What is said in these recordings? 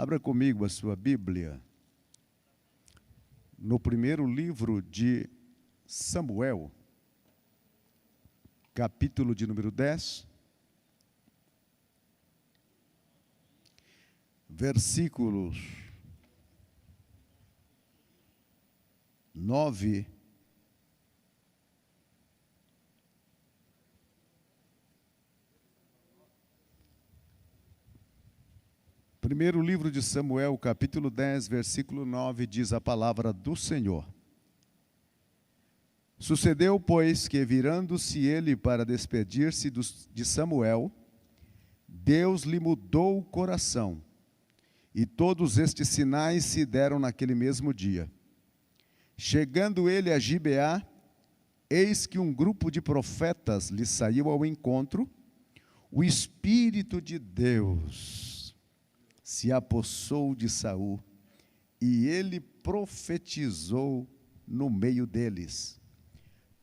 Abra comigo a sua Bíblia no primeiro livro de Samuel, capítulo de número 10, versículos 9 Primeiro livro de Samuel, capítulo 10, versículo 9, diz a palavra do Senhor. Sucedeu, pois, que virando-se ele para despedir-se de Samuel, Deus lhe mudou o coração, e todos estes sinais se deram naquele mesmo dia. Chegando ele a Gibeá, eis que um grupo de profetas lhe saiu ao encontro, o Espírito de Deus se apossou de Saul, e ele profetizou no meio deles.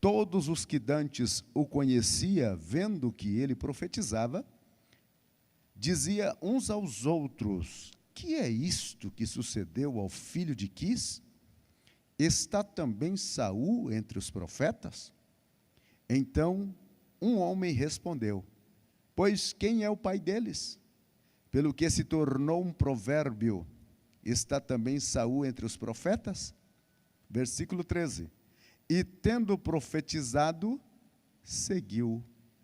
Todos os que dantes o conhecia, vendo que ele profetizava, dizia uns aos outros: que é isto que sucedeu ao filho de Quis? Está também Saul entre os profetas? Então um homem respondeu: pois quem é o pai deles? Pelo que se tornou um provérbio, está também Saul entre os profetas? Versículo 13. E tendo profetizado, seguiu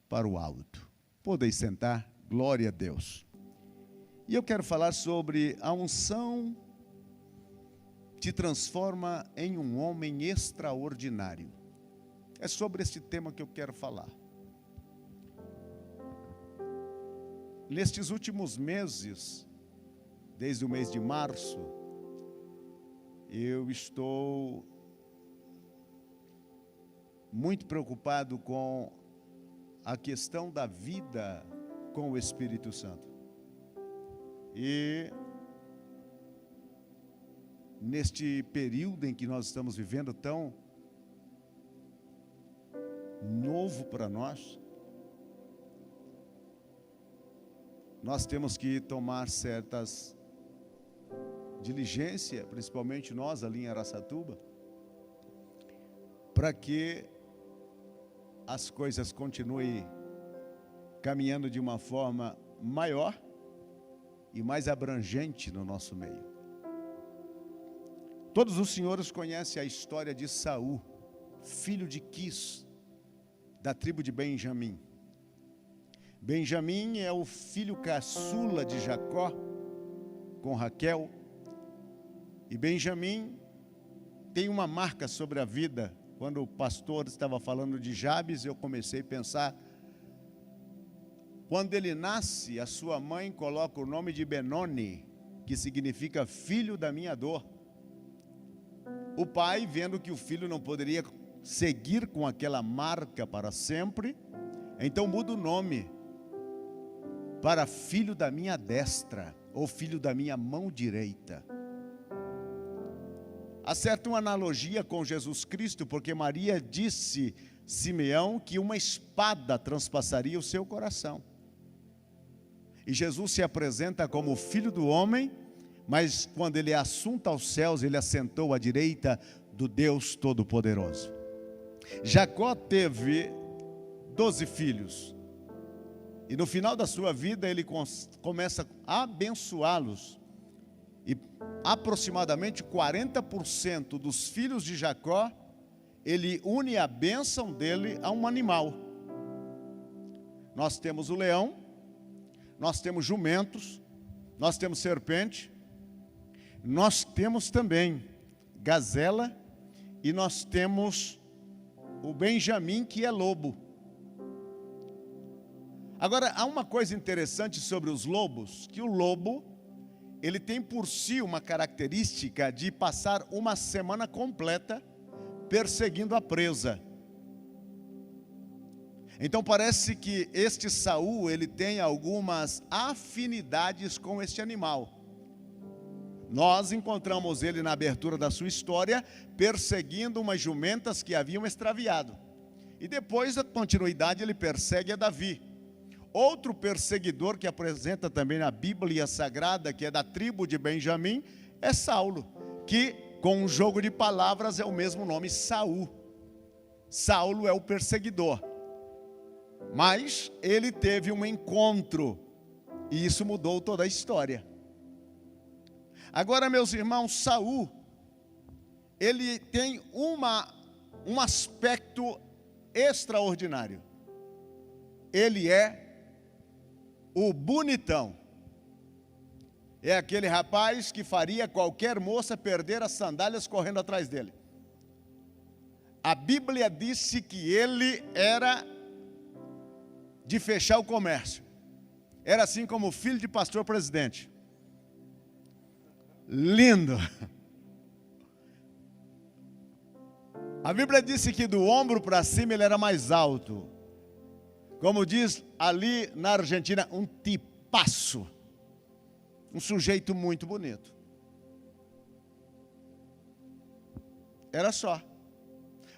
para o alto. Podeis sentar, glória a Deus. E eu quero falar sobre a unção te transforma em um homem extraordinário. É sobre este tema que eu quero falar. Nestes últimos meses, desde o mês de março, eu estou muito preocupado com a questão da vida com o Espírito Santo. E neste período em que nós estamos vivendo tão novo para nós, nós temos que tomar certas diligências, principalmente nós ali em Araçatuba, para que as coisas continuem caminhando de uma forma maior e mais abrangente no nosso meio. Todos os senhores conhecem a história de Saul, filho de Quis, da tribo de Benjamim. Benjamim é o filho caçula de Jacó, com Raquel. E Benjamim tem uma marca sobre a vida. Quando o pastor estava falando de Jabes, eu comecei a pensar. Quando ele nasce, a sua mãe coloca o nome de Benoni, que significa filho da minha dor. O pai, vendo que o filho não poderia seguir com aquela marca para sempre, então muda o nome para filho da minha destra, ou filho da minha mão direita. Acerta uma analogia com Jesus Cristo, porque Maria disse a Simeão que uma espada transpassaria o seu coração. E Jesus se apresenta como filho do homem, mas quando ele é assunto aos céus, ele assentou à direita do Deus Todo-Poderoso. Jacó teve 12 filhos. E no final da sua vida ele começa a abençoá-los. E aproximadamente 40% dos filhos de Jacó, ele une a bênção dele a um animal. Nós temos o leão, nós temos jumentos, nós temos serpente, nós temos também gazela e nós temos o Benjamim, que é lobo. Agora, há uma coisa interessante sobre os lobos, que o lobo, ele tem por si uma característica de passar uma semana completa perseguindo a presa. Então parece que este Saul, ele tem algumas afinidades com este animal. Nós encontramos ele na abertura da sua história, perseguindo umas jumentas que haviam extraviado. E depois, a continuidade, ele persegue a Davi. Outro perseguidor que apresenta também na Bíblia Sagrada, que é da tribo de Benjamim, é Saulo, que com um jogo de palavras é o mesmo nome, Saul. Saulo é o perseguidor, mas ele teve um encontro, e isso mudou toda a história. Agora, meus irmãos, Saul, ele tem um aspecto extraordinário. Ele é o bonitão. É aquele rapaz que faria qualquer moça perder as sandálias correndo atrás dele. A Bíblia disse que ele era de fechar o comércio. Era assim como o filho de pastor presidente. Lindo. A Bíblia disse que do ombro para cima ele era mais alto. Como diz ali na Argentina, um tipaço. Um sujeito muito bonito. Era só.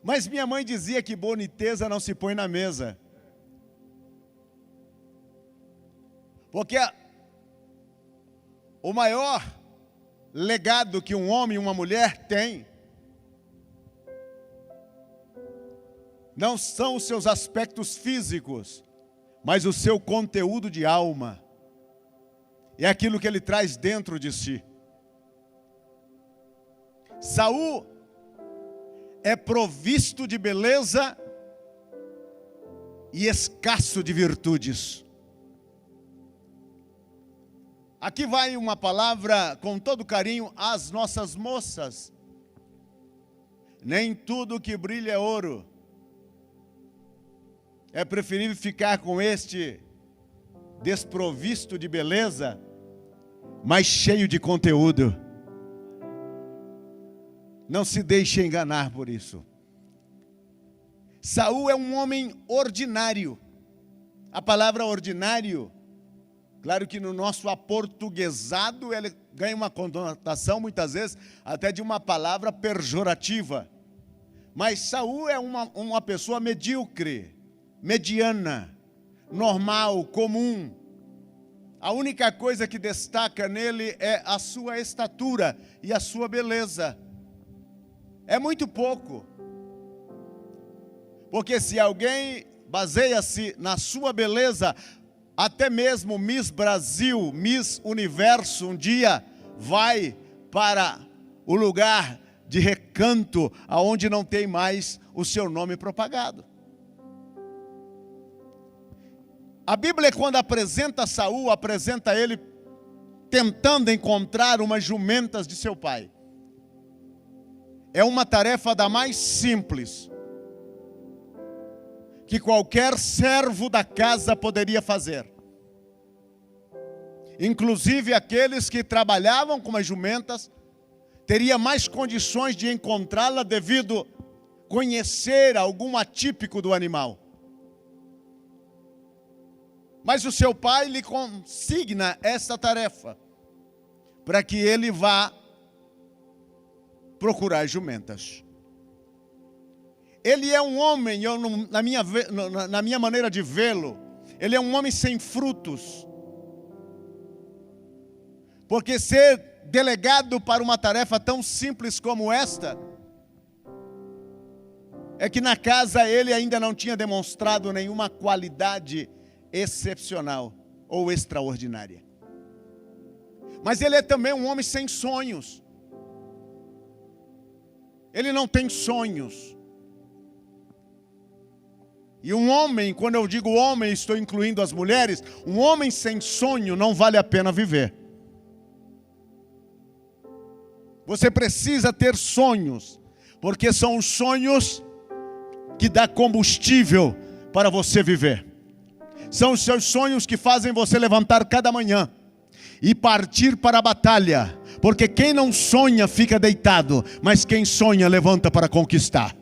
Mas minha mãe dizia que boniteza não se põe na mesa. Porque o maior legado que um homem e uma mulher têm não são os seus aspectos físicos, mas o seu conteúdo de alma. É aquilo que ele traz dentro de si. Saul é provisto de beleza e escasso de virtudes. Aqui vai uma palavra com todo carinho às nossas moças. Nem tudo que brilha é ouro. É preferível ficar com este desprovisto de beleza, mas cheio de conteúdo. Não se deixe enganar por isso. Saul é um homem ordinário. A palavra ordinário, claro que no nosso aportuguesado, ele ganha uma conotação, muitas vezes, até de uma palavra pejorativa. Mas Saul é uma pessoa medíocre, mediana, normal, comum. A única coisa que destaca nele é a sua estatura e a sua beleza. É muito pouco. Porque se alguém baseia-se na sua beleza, até mesmo Miss Brasil, Miss Universo, um dia vai para o lugar de recanto, aonde não tem mais o seu nome propagado. A Bíblia, quando apresenta Saul, apresenta ele tentando encontrar umas jumentas de seu pai. É uma tarefa da mais simples que qualquer servo da casa poderia fazer. Inclusive aqueles que trabalhavam com as jumentas teria mais condições de encontrá-la devido conhecer algum atípico do animal. Mas o seu pai lhe consigna essa tarefa para que ele vá procurar jumentas. Ele é um homem, na minha maneira de vê-lo, ele é um homem sem frutos. Porque ser delegado para uma tarefa tão simples como esta, é que na casa ele ainda não tinha demonstrado nenhuma qualidade excepcional ou extraordinária. Mas ele é também um homem sem sonhos. Ele não tem sonhos. E um homem, quando eu digo homem, estou incluindo as mulheres, um homem sem sonho não vale a pena viver. Você precisa ter sonhos, porque são os sonhos que dão combustível para você viver. São os seus sonhos que fazem você levantar cada manhã e partir para a batalha. Porque quem não sonha fica deitado, mas quem sonha levanta para conquistar.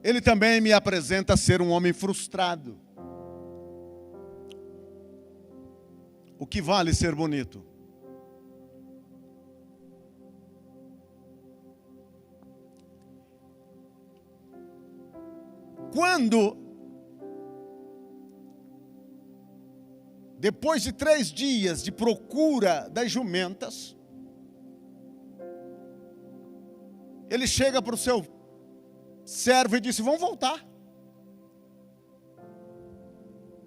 Ele também me apresenta ser um homem frustrado. O que vale ser bonito? Quando depois de 3 dias de procura das jumentas, ele chega para o seu servo e disse: vamos voltar.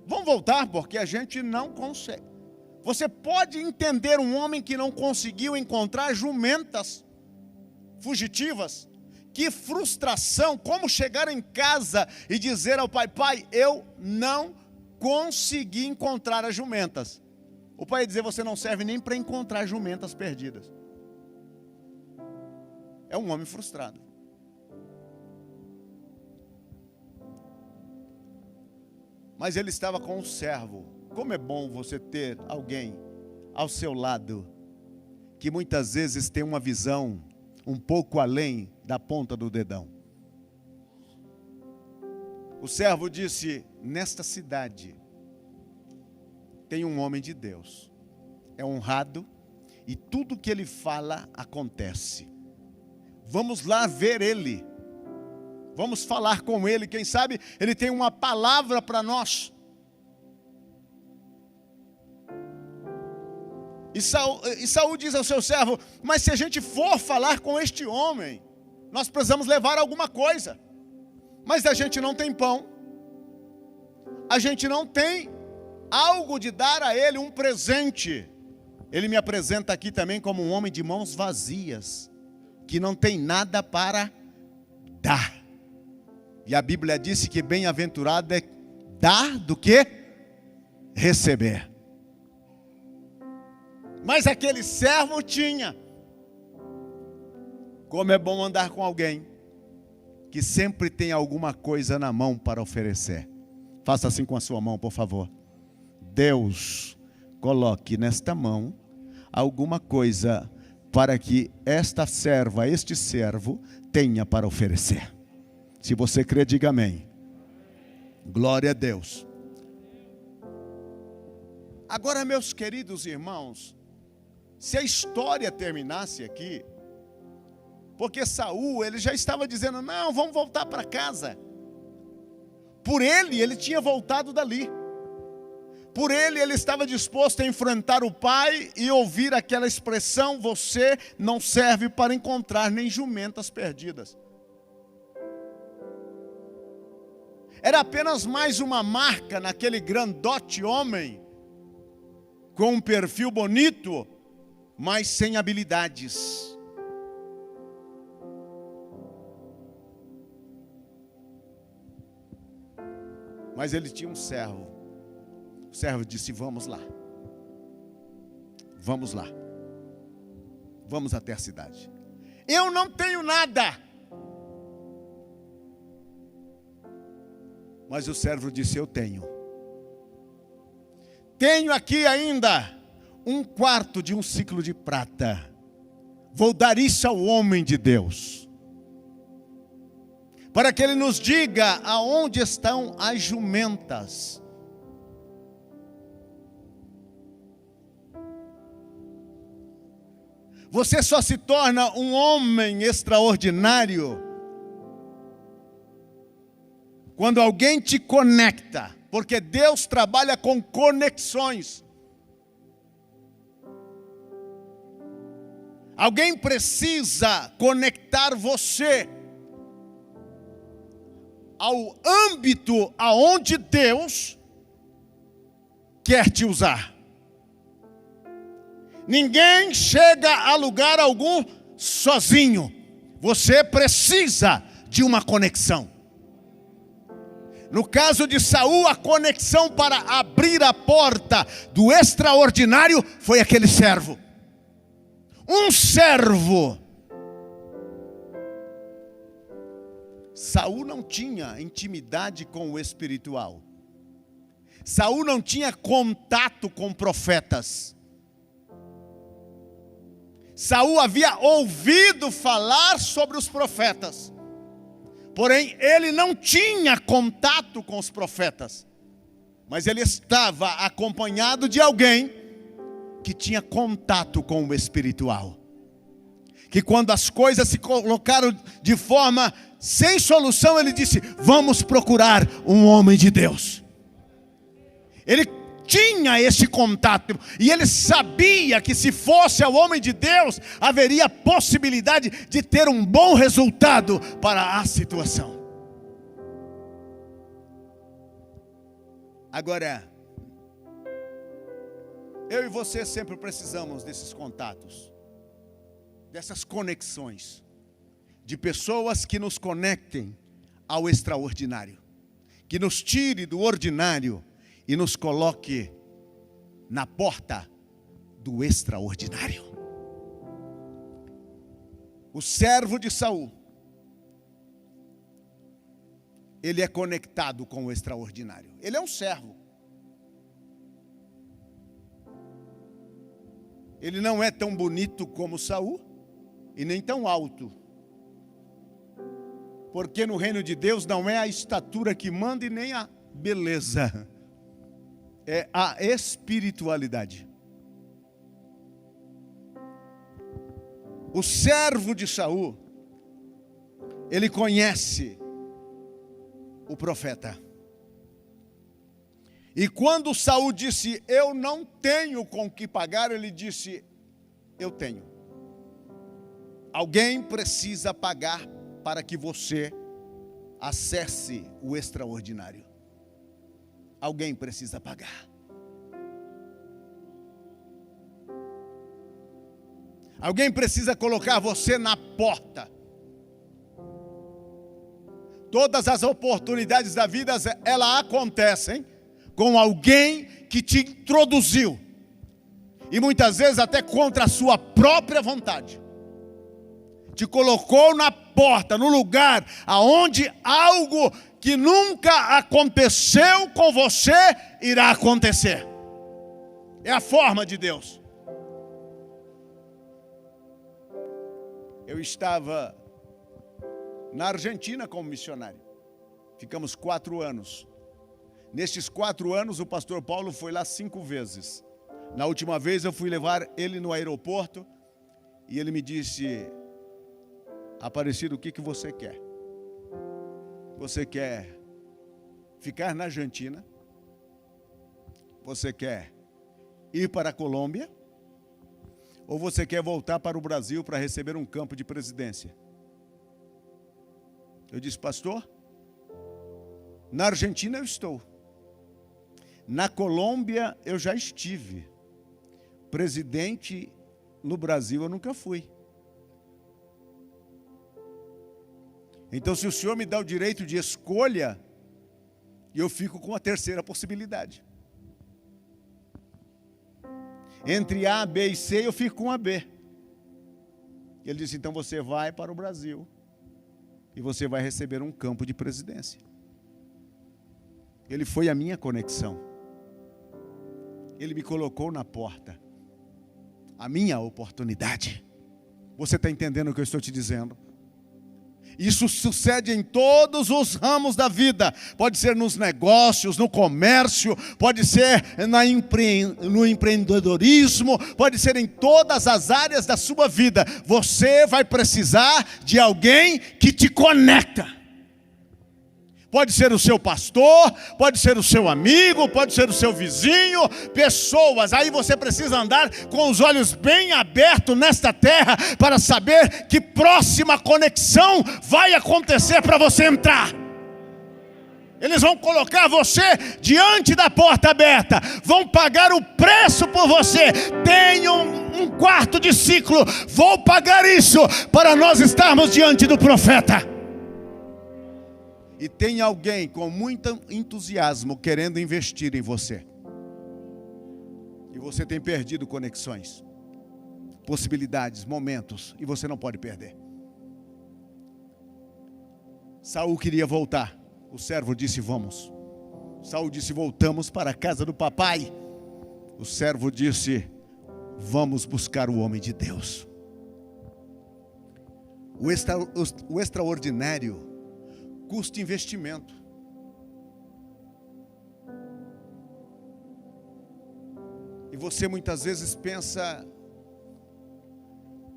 Vamos voltar, porque a gente não consegue. Você pode entender um homem que não conseguiu encontrar jumentas fugitivas? Que frustração, como chegar em casa e dizer ao pai: pai, eu não consegui encontrar as jumentas. O pai ia dizer: você não serve nem para encontrar jumentas perdidas. É um homem frustrado. Mas ele estava com um servo. Como é bom você ter alguém ao seu lado que muitas vezes tem uma visão um pouco além da ponta do dedão. O servo disse: nesta cidade tem um homem de Deus, é honrado e tudo que ele fala acontece. Vamos lá ver ele, vamos falar com ele, quem sabe ele tem uma palavra para nós. E Saul diz ao seu servo: mas se a gente for falar com este homem, nós precisamos levar alguma coisa. Mas a gente não tem pão, a gente não tem algo de dar a ele, um presente. Ele me apresenta aqui também como um homem de mãos vazias, que não tem nada para dar. E a Bíblia disse que bem-aventurado é dar do que receber. Mas aquele servo tinha. Como é bom andar com alguém que sempre tem alguma coisa na mão para oferecer. Faça assim com a sua mão, por favor. Deus coloque nesta mão alguma coisa para que esta serva, este servo, tenha para oferecer. Se você crê, diga amém. Glória a Deus. Agora, meus queridos irmãos, se a história terminasse aqui, porque Saul, ele já estava dizendo: não, vamos voltar para casa. Por ele tinha voltado dali. Por ele estava disposto a enfrentar o pai e ouvir aquela expressão: você não serve para encontrar nem jumentas perdidas. Era apenas mais uma marca naquele grandote homem, com um perfil bonito, mas sem habilidades. Mas ele tinha um servo. O servo disse: vamos lá. Vamos lá. Vamos até a cidade. Eu não tenho nada. Mas o servo disse: eu tenho. Tenho aqui ainda 1/4 de um ciclo de prata. Vou dar isso ao homem de Deus, para que ele nos diga aonde estão as jumentas. Você só se torna um homem extraordinário quando alguém te conecta, porque Deus trabalha com conexões. Alguém precisa conectar você ao âmbito aonde Deus quer te usar. Ninguém chega a lugar algum sozinho. Você precisa de uma conexão. No caso de Saul, a conexão para abrir a porta do extraordinário foi aquele servo. Um servo. Saul não tinha intimidade com o espiritual. Saul não tinha contato com profetas. Saul havia ouvido falar sobre os profetas, porém ele não tinha contato com os profetas. Mas ele estava acompanhado de alguém que tinha contato com o espiritual. Que quando as coisas se colocaram de forma sem solução, ele disse: vamos procurar um homem de Deus. Ele tinha esse contato. E ele sabia que se fosse ao homem de Deus, haveria possibilidade de ter um bom resultado para a situação. Agora, eu e você sempre precisamos desses contatos, dessas conexões, de pessoas que nos conectem ao extraordinário, que nos tire do ordinário e nos coloque na porta do extraordinário. O servo de Saul, ele é conectado com o extraordinário. Ele é um servo. Ele não é tão bonito como Saul e nem tão alto. Porque no reino de Deus não é a estatura que manda e nem a beleza. É a espiritualidade. O servo de Saul, ele conhece o profeta. E quando Saul disse, eu não tenho com que pagar, ele disse, eu tenho. Alguém precisa pagar para que você acesse o extraordinário. Alguém precisa pagar. Alguém precisa colocar você na porta. Todas as oportunidades da vida, elas acontecem com alguém que te introduziu. E muitas vezes até contra a sua própria vontade. Te colocou na porta, no lugar aonde algo que nunca aconteceu com você irá acontecer. É a forma de Deus. Eu estava na Argentina como missionário. Ficamos 4 anos. Nestes 4 anos, o pastor Paulo foi lá 5 vezes. Na última vez, eu fui levar ele no aeroporto e ele me disse, Aparecido, o que você quer? Você quer ficar na Argentina? Você quer ir para a Colômbia? Ou você quer voltar para o Brasil para receber um campo de presidência? Eu disse, pastor, na Argentina eu estou. Na Colômbia eu já estive. Presidente no Brasil eu nunca fui. Então, se o senhor me dá o direito de escolha, eu fico com a terceira possibilidade. Entre A, B e C, eu fico com a B. Ele disse, então você vai para o Brasil e você vai receber um campo de presidência. Ele foi a minha conexão. Ele me colocou na porta. A minha oportunidade. Você está entendendo o que eu estou te dizendo? Isso sucede em todos os ramos da vida. Pode ser nos negócios, no comércio, pode ser no empreendedorismo, pode ser em todas as áreas da sua vida. Você vai precisar de alguém que te conecta. Pode ser o seu pastor, pode ser o seu amigo, pode ser o seu vizinho, pessoas. Aí você precisa andar com os olhos bem abertos nesta terra para saber que próxima conexão vai acontecer para você entrar. Eles vão colocar você diante da porta aberta, vão pagar o preço por você. Tem um quarto de ciclo, vou pagar isso para nós estarmos diante do profeta. E tem alguém com muito entusiasmo querendo investir em você. E você tem perdido conexões, possibilidades, momentos, e você não pode perder. Saul queria voltar. O servo disse, vamos. Saul disse, voltamos para a casa do papai. O servo disse, vamos buscar o homem de Deus. O extraordinário custa investimento. E você muitas vezes pensa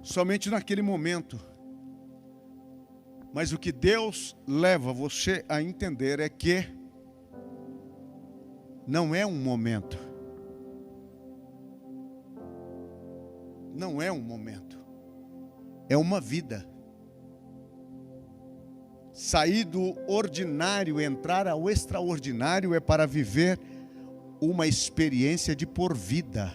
somente naquele momento. Mas o que Deus leva você a entender é que não é um momento, não é um momento, é uma vida. Sair do ordinário, entrar ao extraordinário é para viver uma experiência de por vida.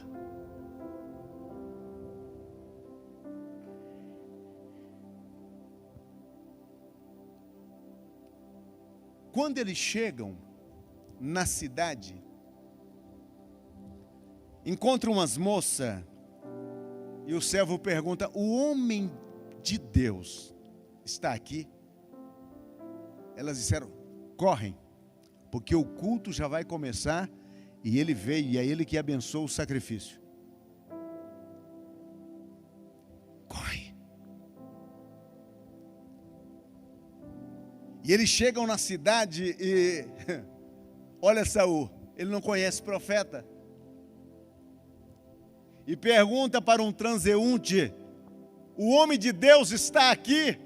Quando eles chegam na cidade, encontram umas moças e o servo pergunta: o homem de Deus está aqui? Elas disseram: correm, porque o culto já vai começar e ele veio e é ele que abençoa o sacrifício. Corre. E eles chegam na cidade e olha Saul, ele não conhece profeta. E pergunta para um transeunte: o homem de Deus está aqui?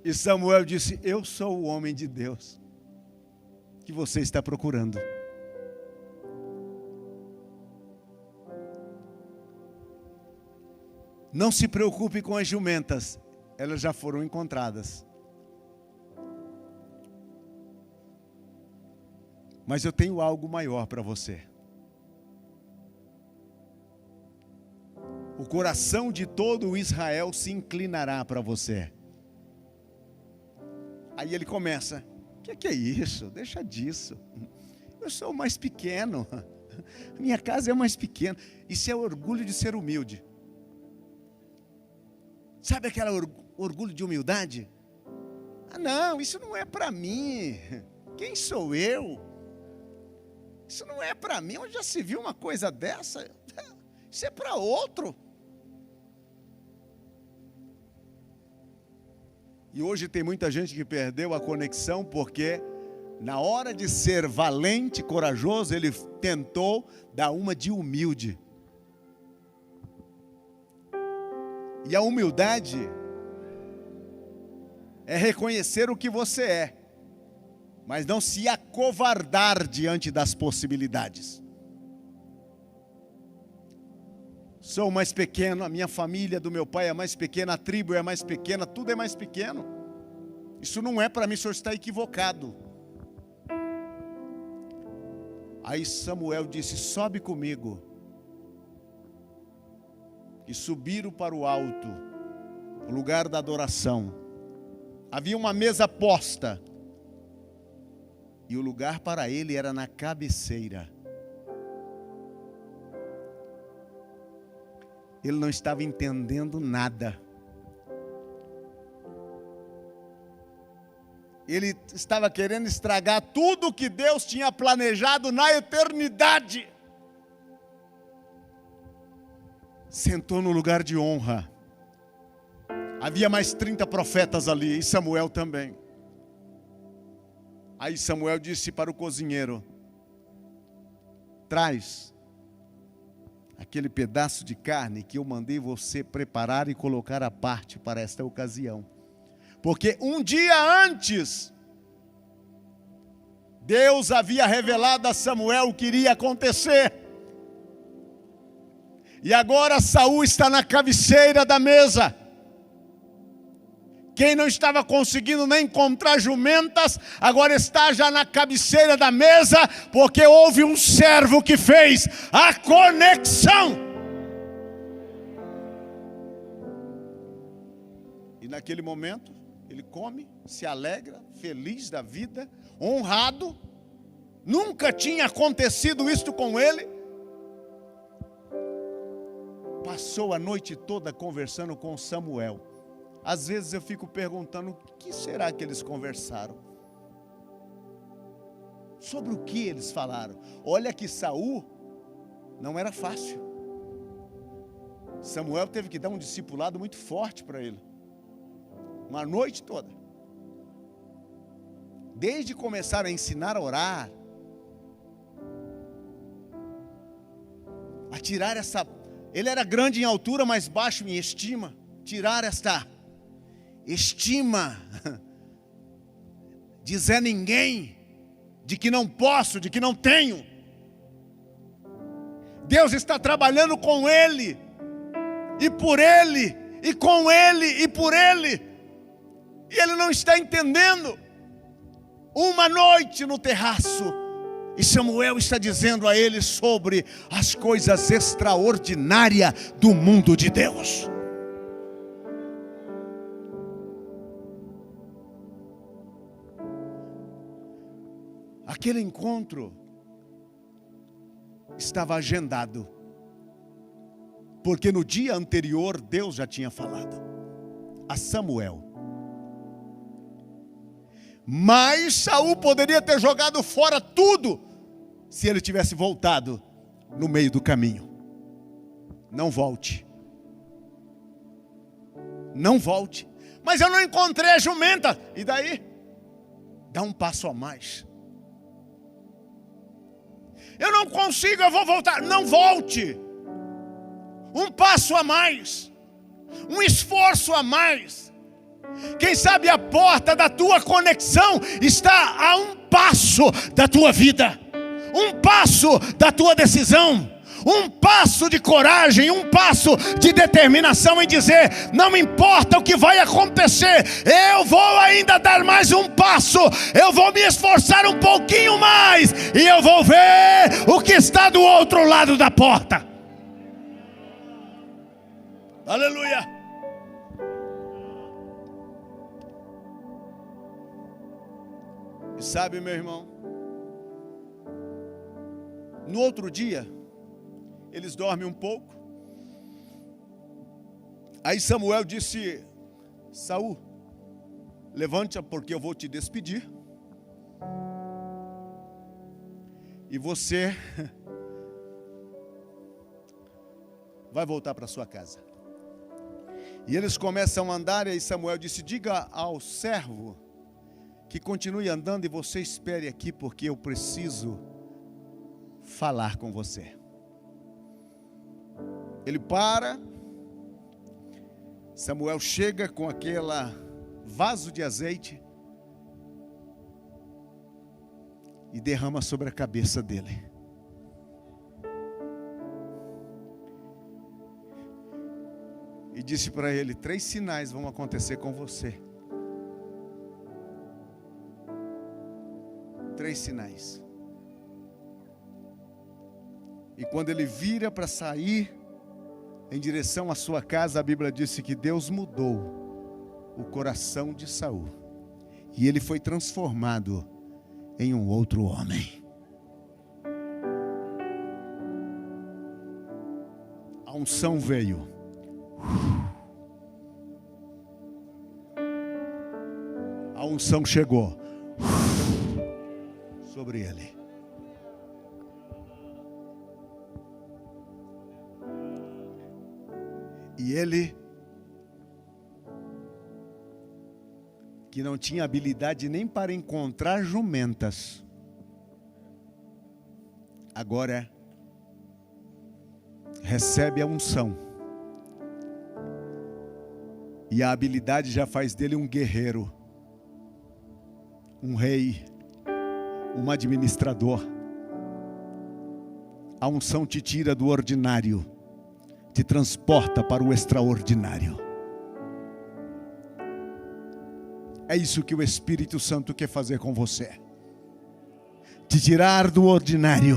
E Samuel disse: eu sou o homem de Deus que você está procurando. Não se preocupe com as jumentas, elas já foram encontradas. Mas eu tenho algo maior para você. O coração de todo Israel se inclinará para você. Aí ele começa: o que é isso? Deixa disso. Eu sou o mais pequeno. Minha casa é mais pequena. Isso é orgulho de ser humilde. Sabe aquele orgulho de humildade? Ah, não, isso não é para mim. Quem sou eu? Isso não é para mim. Onde já se viu uma coisa dessa? Isso é para outro. E hoje tem muita gente que perdeu a conexão porque na hora de ser valente, corajoso, ele tentou dar uma de humilde. E a humildade é reconhecer o que você é, mas não se acovardar diante das possibilidades. Sou mais pequeno, a minha família do meu pai é mais pequena, a tribo é mais pequena, tudo é mais pequeno. Isso não é para mim, o senhor está equivocado. Aí Samuel disse: sobe comigo. E subiram para o alto, o lugar da adoração. Havia uma mesa posta, e o lugar para ele era na cabeceira. Ele não estava entendendo nada. Ele estava querendo estragar tudo que Deus tinha planejado na eternidade. Sentou no lugar de honra. Havia mais 30 profetas ali, e Samuel também. Aí Samuel disse para o cozinheiro: traz aquele pedaço de carne que eu mandei você preparar e colocar à parte para esta ocasião. Porque um dia antes, Deus havia revelado a Samuel o que iria acontecer. E agora Saul está na cabeceira da mesa. Quem não estava conseguindo nem encontrar jumentas, agora está já na cabeceira da mesa, porque houve um servo que fez a conexão. E naquele momento, ele come, se alegra, feliz da vida, honrado. Nunca tinha acontecido isto com ele. Passou a noite toda conversando com Samuel. Às vezes eu fico perguntando: o que será que eles conversaram? Sobre o que eles falaram? Olha que Saul não era fácil. Samuel teve que dar um discipulado muito forte para ele. Uma noite toda. Desde começar a ensinar a orar, a tirar essa... Ele era grande em altura, mas baixo em estima. Tirar esta estima de Zé Ninguém, de que não posso, de que não tenho. Deus está trabalhando com ele, e por ele, e com ele, e por ele. E ele não está entendendo. Uma noite no terraço, e Samuel está dizendo a ele sobre as coisas extraordinárias do mundo de Deus. Aquele encontro estava agendado, porque no dia anterior Deus já tinha falado a Samuel. Mas Saul poderia ter jogado fora tudo se ele tivesse voltado no meio do caminho. Não volte. Não volte. Mas eu não encontrei a jumenta. E daí? Dá um passo a mais. Eu não consigo, eu vou voltar. Não volte. Um passo a mais. Um esforço a mais. Quem sabe a porta da tua conexão está a um passo da tua vida. Um passo da tua decisão. Um passo de coragem, um passo de determinação em dizer: não importa o que vai acontecer, eu vou ainda dar mais um passo, eu vou me esforçar um pouquinho mais, e eu vou ver o que está do outro lado da porta. Aleluia. E sabe, meu irmão, no outro dia eles dormem um pouco. Aí Samuel disse: Saul, levante, porque eu vou te despedir. E você vai voltar para sua casa. E eles começam a andar, e aí Samuel disse: diga ao servo que continue andando e você espere aqui, porque eu preciso falar com você. Ele para. Samuel chega com aquele vaso de azeite e derrama sobre a cabeça dele. E disse para ele: 3 sinais vão acontecer com você. 3 sinais. E quando ele vira para sair em direção à sua casa, a Bíblia disse que Deus mudou o coração de Saul. E ele foi transformado em um outro homem. A unção veio. A unção chegou sobre ele. E ele, que não tinha habilidade nem para encontrar jumentas, agora recebe a unção. E a habilidade já faz dele um guerreiro, um rei, um administrador. A unção te tira do ordinário, te transporta para o extraordinário. É isso que o Espírito Santo quer fazer com você. Te tirar do ordinário,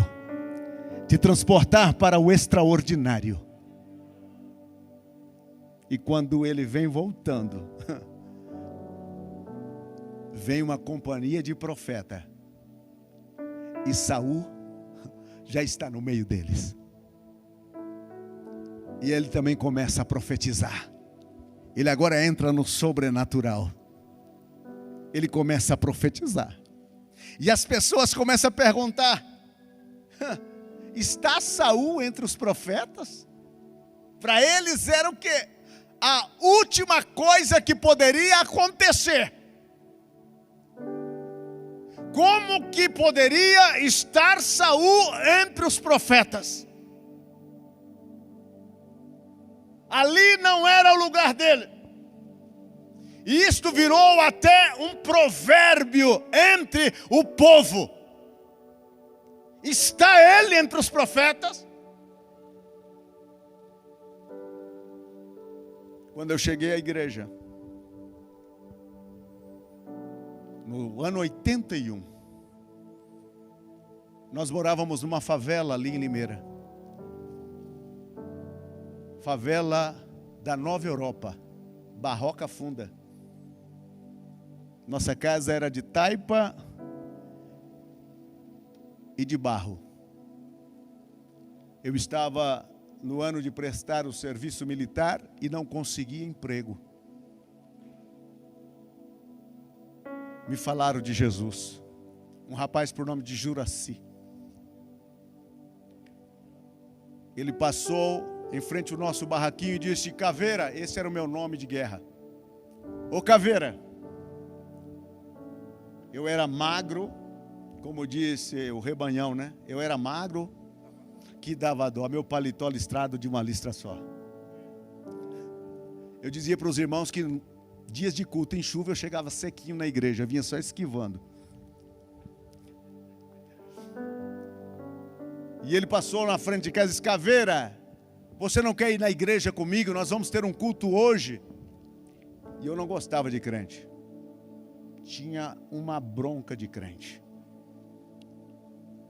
te transportar para o extraordinário. E quando ele vem voltando, vem uma companhia de profeta. E Saul já está no meio deles. E ele também começa a profetizar. Ele agora entra no sobrenatural. Ele começa a profetizar. E as pessoas começam a perguntar: está Saul entre os profetas? Para eles era o quê? A última coisa que poderia acontecer. Como que poderia estar Saul entre os profetas? Ali não era o lugar dele. E isto virou até um provérbio entre o povo. Está ele entre os profetas? Quando eu cheguei à igreja, no ano 81, nós morávamos numa favela ali em Limeira. Favela da Nova Europa, Barroca Funda. Nossa casa era de taipa e de barro. Eu estava no ano de prestar o serviço militar e não conseguia emprego. Me falaram de Jesus. Um rapaz por nome de Juraci. Ele passou em frente ao nosso barraquinho e disse: Caveira, esse era o meu nome de guerra. Ô Caveira, eu era magro, como disse o Rebanhão, né? Eu era magro, que dava dó, meu paletó listrado de uma listra só. Eu dizia para os irmãos que dias de culto em chuva eu chegava sequinho na igreja, vinha só esquivando. E ele passou na frente de casa e disse: Caveira, você não quer ir na igreja comigo? Nós vamos ter um culto hoje. E eu não gostava de crente. Tinha uma bronca de crente.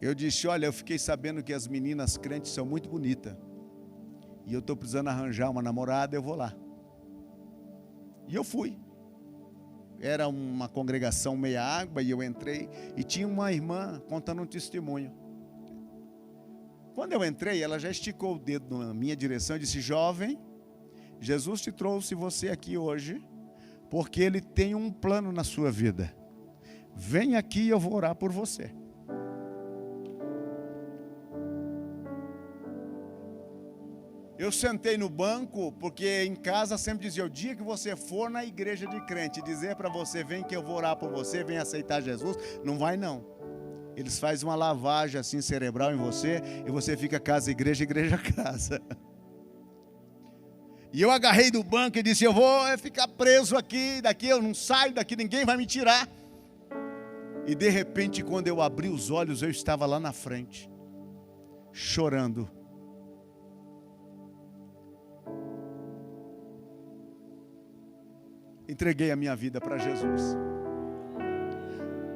Eu disse: olha, eu fiquei sabendo que as meninas crentes são muito bonitas. E eu estou precisando arranjar uma namorada, eu vou lá. E eu fui. Era uma congregação meia água e eu entrei. E tinha uma irmã contando um testemunho. Quando eu entrei, ela já esticou o dedo na minha direção e disse: jovem, Jesus te trouxe você aqui hoje, porque Ele tem um plano na sua vida. Vem aqui e eu vou orar por você. Eu sentei no banco, porque em casa sempre dizia: o dia que você for na igreja de crente, dizer para você: vem que eu vou orar por você, vem aceitar Jesus, não vai não. Eles fazem uma lavagem assim cerebral em você, e você fica casa, igreja, igreja, casa. E eu agarrei do banco e disse: eu vou ficar preso aqui, daqui eu não saio daqui, ninguém vai me tirar. E de repente, quando eu abri os olhos, eu estava lá na frente, chorando. Entreguei a minha vida para Jesus.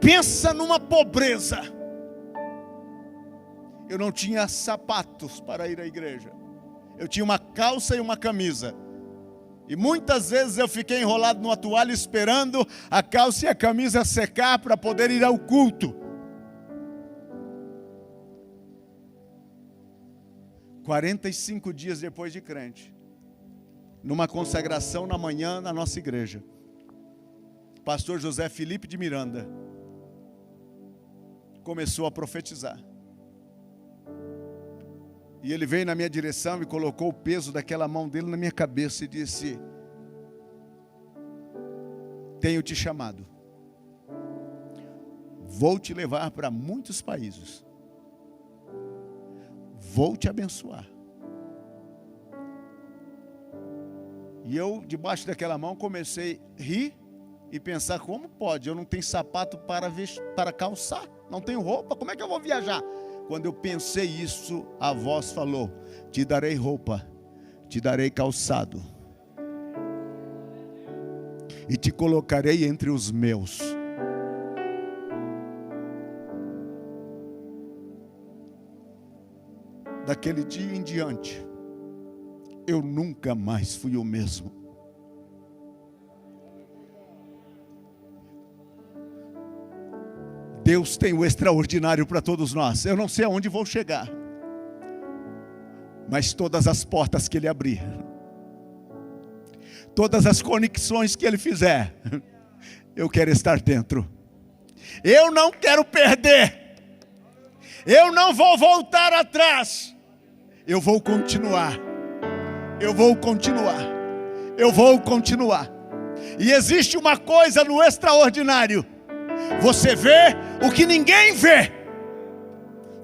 Pensa numa pobreza. Eu não tinha sapatos para ir à igreja. Eu tinha uma calça e uma camisa. E muitas vezes eu fiquei enrolado numa toalha esperando a calça e a camisa secar para poder ir ao culto. 45 dias depois de crente, numa consagração na manhã na nossa igreja, pastor José Felipe de Miranda começou a profetizar. E ele veio na minha direção e colocou o peso daquela mão dele na minha cabeça e disse: tenho te chamado, vou te levar para muitos países, vou te abençoar. E eu, debaixo daquela mão, comecei a rir e pensar: como pode? Eu não tenho sapato para calçar, não tenho roupa, como é que eu vou viajar? Quando eu pensei isso, a voz falou: te darei roupa, te darei calçado, e te colocarei entre os meus. Daquele dia em diante, eu nunca mais fui o mesmo. Deus tem o extraordinário para todos nós. Eu não sei aonde vou chegar, mas todas as portas que Ele abrir, todas as conexões que Ele fizer, eu quero estar dentro. Eu não quero perder. Eu não vou voltar atrás. Eu vou continuar. Eu vou continuar. Eu vou continuar. E existe uma coisa no extraordinário. Você vê o que ninguém vê.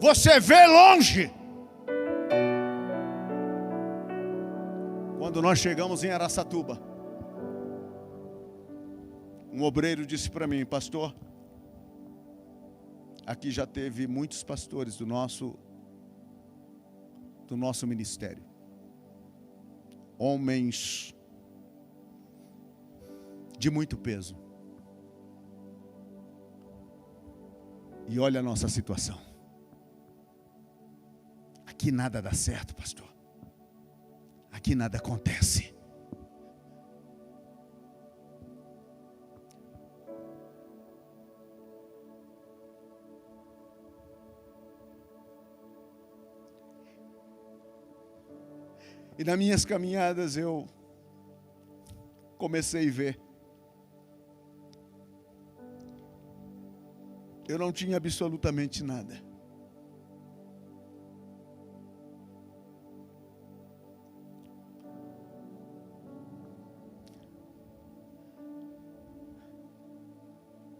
Você vê longe. Quando nós chegamos em Araçatuba, um obreiro disse para mim: pastor, aqui já teve muitos pastores do nosso ministério. Homens de muito peso. E olha a nossa situação. Aqui nada dá certo, pastor. Aqui nada acontece. E nas minhas caminhadas eu comecei a ver. Eu não tinha absolutamente nada.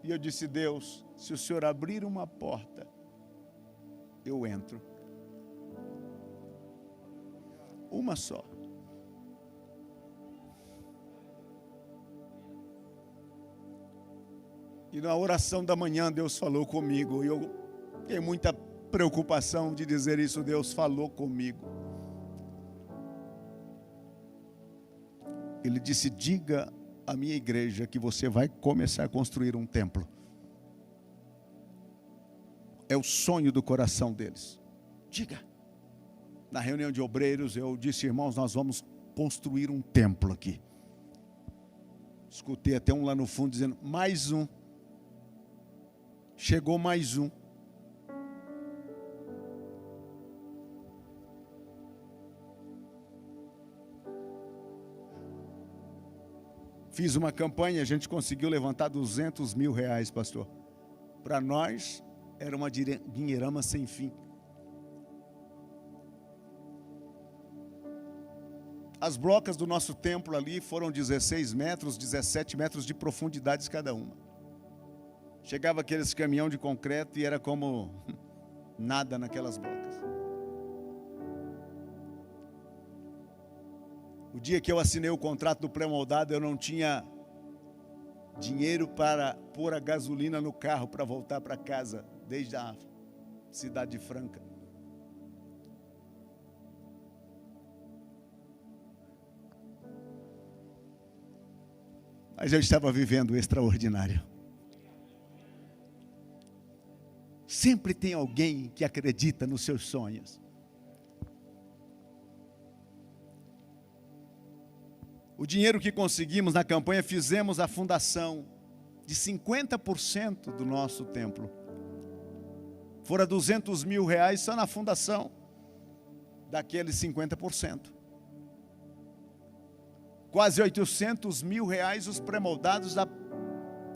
E eu disse: Deus, se o Senhor abrir uma porta, eu entro. Uma só. E na oração da manhã Deus falou comigo. E eu tenho muita preocupação de dizer isso. Deus falou comigo. Ele disse: diga à minha igreja que você vai começar a construir um templo. É o sonho do coração deles. Diga. Na reunião de obreiros eu disse: irmãos, nós vamos construir um templo aqui. Escutei até um lá no fundo dizendo: mais um. Chegou mais um. Fiz uma campanha, a gente conseguiu levantar 200 mil reais, pastor. Para nós, era uma dinheirama sem fim. As brocas do nosso templo ali foram 16 metros, 17 metros de profundidade cada uma. Chegava aqueles caminhão de concreto e era como nada naquelas brocas. O dia que eu assinei o contrato do pré-moldado, eu não tinha dinheiro para pôr a gasolina no carro para voltar para casa, desde a Cidade Franca. Mas eu estava vivendo o extraordinário. Sempre tem alguém que acredita nos seus sonhos. O dinheiro que conseguimos na campanha, fizemos a fundação de 50% do nosso templo. Fora 200 mil reais só na fundação daqueles 50%. Quase 800 mil reais os pré-moldados da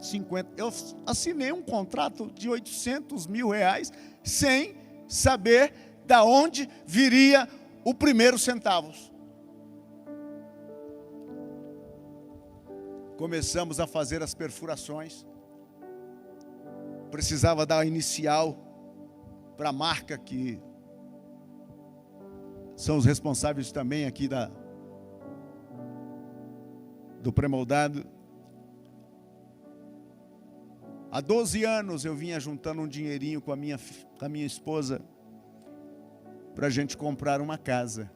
50. Eu assinei um contrato de 800 mil reais sem saber da onde viria o primeiro centavos. Começamos a fazer as perfurações. Precisava dar inicial para a marca, que são os responsáveis também aqui do pré-moldado. Há 12 anos eu vinha juntando um dinheirinho com a minha esposa para a gente comprar uma casa.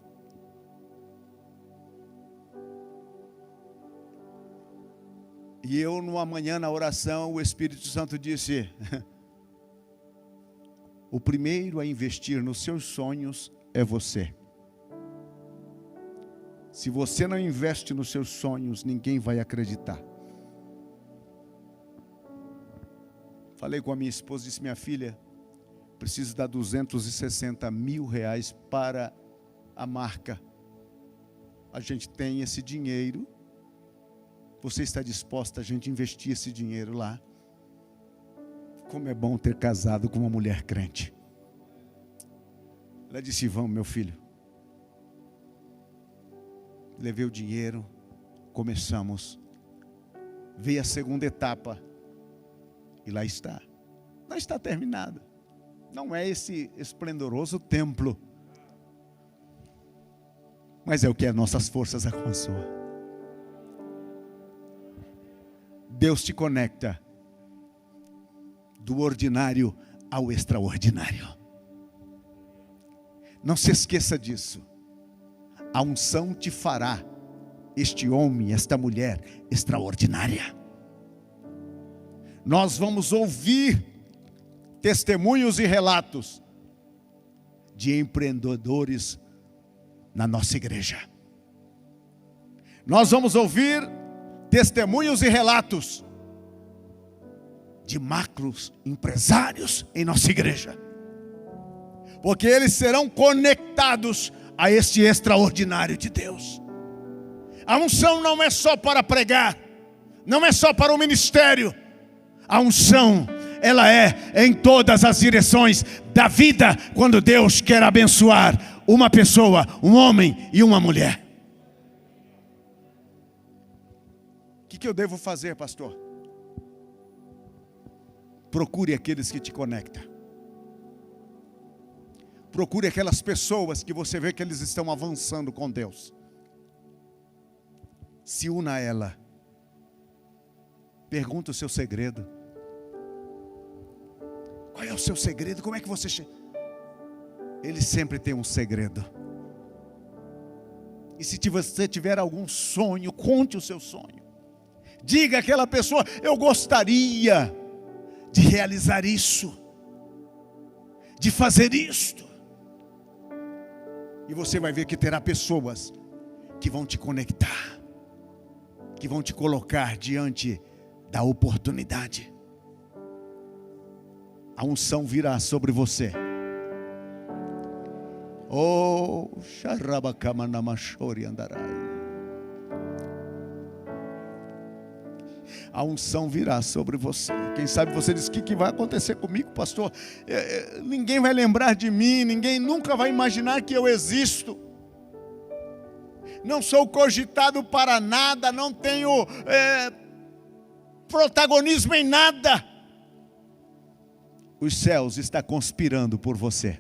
E eu, numa manhã, na oração, o Espírito Santo disse: o primeiro a investir nos seus sonhos é você. Se você não investe nos seus sonhos, ninguém vai acreditar. Falei com a minha esposa e disse: minha filha, preciso dar 260 mil reais para a marca. A gente tem esse dinheiro. Você está disposta a gente investir esse dinheiro lá? Como é bom ter casado com uma mulher crente. Ela disse: vamos, meu filho. Levei o dinheiro, começamos. Veio a segunda etapa. E lá está. Não está terminada. Não é esse esplendoroso templo. Mas é o que as nossas forças alcançou. Deus te conecta do ordinário ao extraordinário. Não se esqueça disso. A unção te fará este homem, esta mulher extraordinária. nós vamos ouvir testemunhos e relatos de empreendedores na nossa igreja. Nós vamos ouvir testemunhos e relatos de macros empresários em nossa igreja, porque eles serão conectados a este extraordinário de Deus. A unção não é só para pregar, não é só para o ministério. A unção, ela é em todas as direções da vida, quando Deus quer abençoar uma pessoa, um homem e uma mulher. O que eu devo fazer, pastor? Procure aqueles que te conectam. Procure aquelas pessoas que você vê que eles estão avançando com Deus. Se una a ela. Pergunta o seu segredo. Qual é o seu segredo? Como é que você chega? Ele sempre tem um segredo. E se você tiver algum sonho, conte o seu sonho. Diga àquela pessoa: eu gostaria de realizar isso, de fazer isto. E você vai ver que terá pessoas que vão te conectar, que vão te colocar diante da oportunidade. A unção virá sobre você. Oh, Xarabacamanamachori andarai. A unção virá sobre você. Quem sabe você diz: o que vai acontecer comigo, pastor? Ninguém vai lembrar de mim, ninguém nunca vai imaginar que eu existo. Não sou cogitado para nada, não tenho protagonismo em nada. Os céus estão conspirando por você.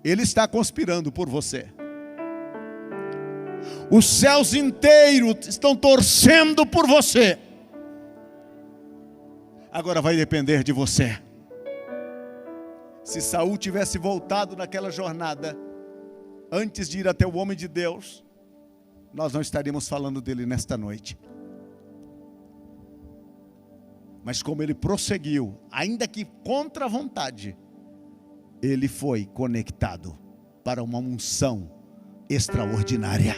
Ele está conspirando por você. Os céus inteiros estão torcendo por você. Agora vai depender de você. Se Saul tivesse voltado naquela jornada antes de ir até o homem de Deus, nós não estaríamos falando dele nesta noite. Mas como ele prosseguiu, ainda que contra a vontade, ele foi conectado para uma unção extraordinária.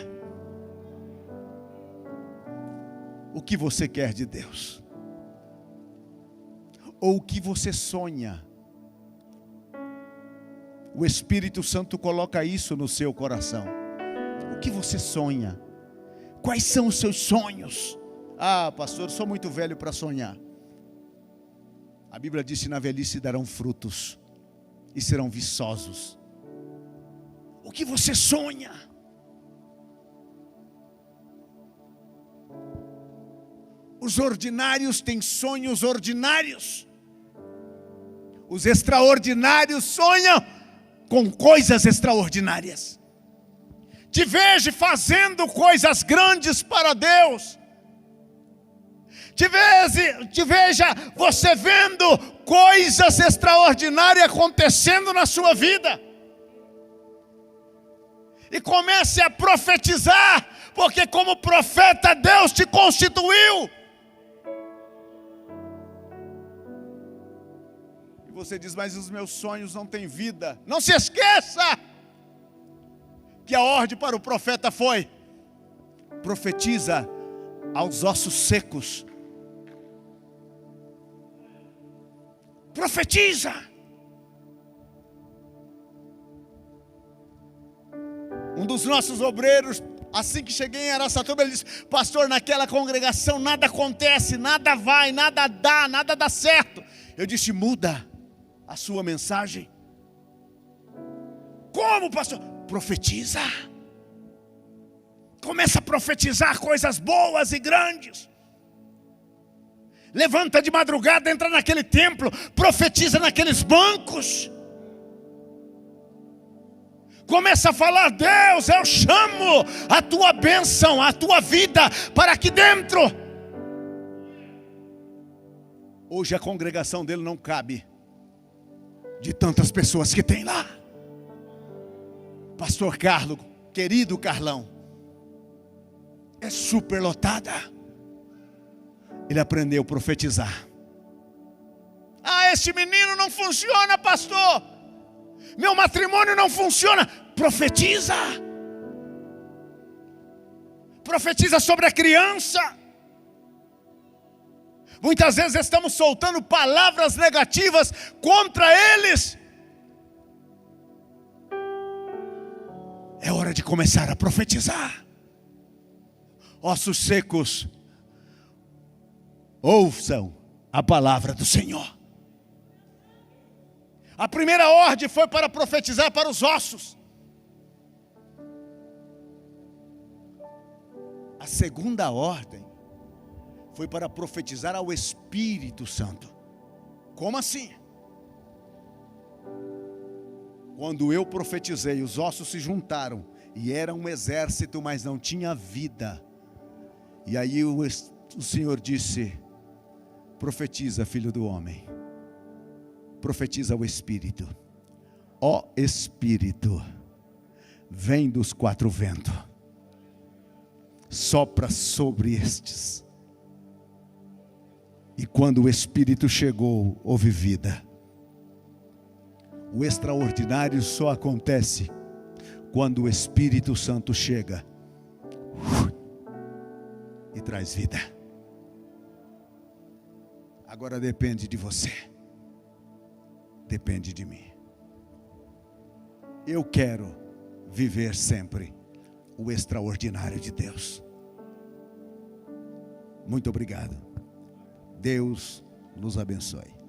O que você quer de Deus? Ou o que você sonha? O Espírito Santo coloca isso no seu coração. O que você sonha? Quais são os seus sonhos? Ah, pastor, eu sou muito velho para sonhar. A Bíblia diz que na velhice darão frutos e serão viçosos. O que você sonha? Os ordinários têm sonhos ordinários. Os extraordinários sonham com coisas extraordinárias. Te veja fazendo coisas grandes para Deus. Te veja você vendo coisas extraordinárias acontecendo na sua vida. E comece a profetizar, porque como profeta Deus te constituiu. E você diz: mas os meus sonhos não têm vida. Não se esqueça que a ordem para o profeta foi: profetiza aos ossos secos. Profetiza. Um dos nossos obreiros, assim que cheguei em Araçatuba, ele disse: pastor, naquela congregação nada acontece, nada vai, nada dá certo. Eu disse: muda a sua mensagem. Como, pastor? Profetiza. Começa a profetizar coisas boas e grandes. Levanta de madrugada, entra naquele templo, profetiza naqueles bancos. Começa a falar: Deus, eu chamo a tua bênção, a tua vida para aqui dentro. Hoje a congregação dele não cabe, de tantas pessoas que tem lá. Pastor Carlos, querido Carlão, é superlotada. ele aprendeu a profetizar. Ah, esse menino não funciona, pastor. Meu matrimônio não funciona. Profetiza. Profetiza sobre a criança. Muitas vezes estamos soltando palavras negativas contra eles. É hora de começar a profetizar. Ossos secos, ouçam a palavra do Senhor. A primeira ordem foi para profetizar para os ossos. A segunda ordem foi para profetizar ao Espírito Santo. Como assim? Quando eu profetizei, os ossos se juntaram e era um exército, mas não tinha vida. E aí o Senhor disse: profetiza, filho do homem. Profetiza o Espírito. Ó Espírito, vem dos quatro ventos, sopra sobre estes. E quando o Espírito chegou, houve vida. O extraordinário só acontece quando o Espírito Santo chega e traz vida. Agora depende de você. Depende de mim. Eu quero viver sempre o extraordinário de Deus. Muito obrigado. Deus nos abençoe.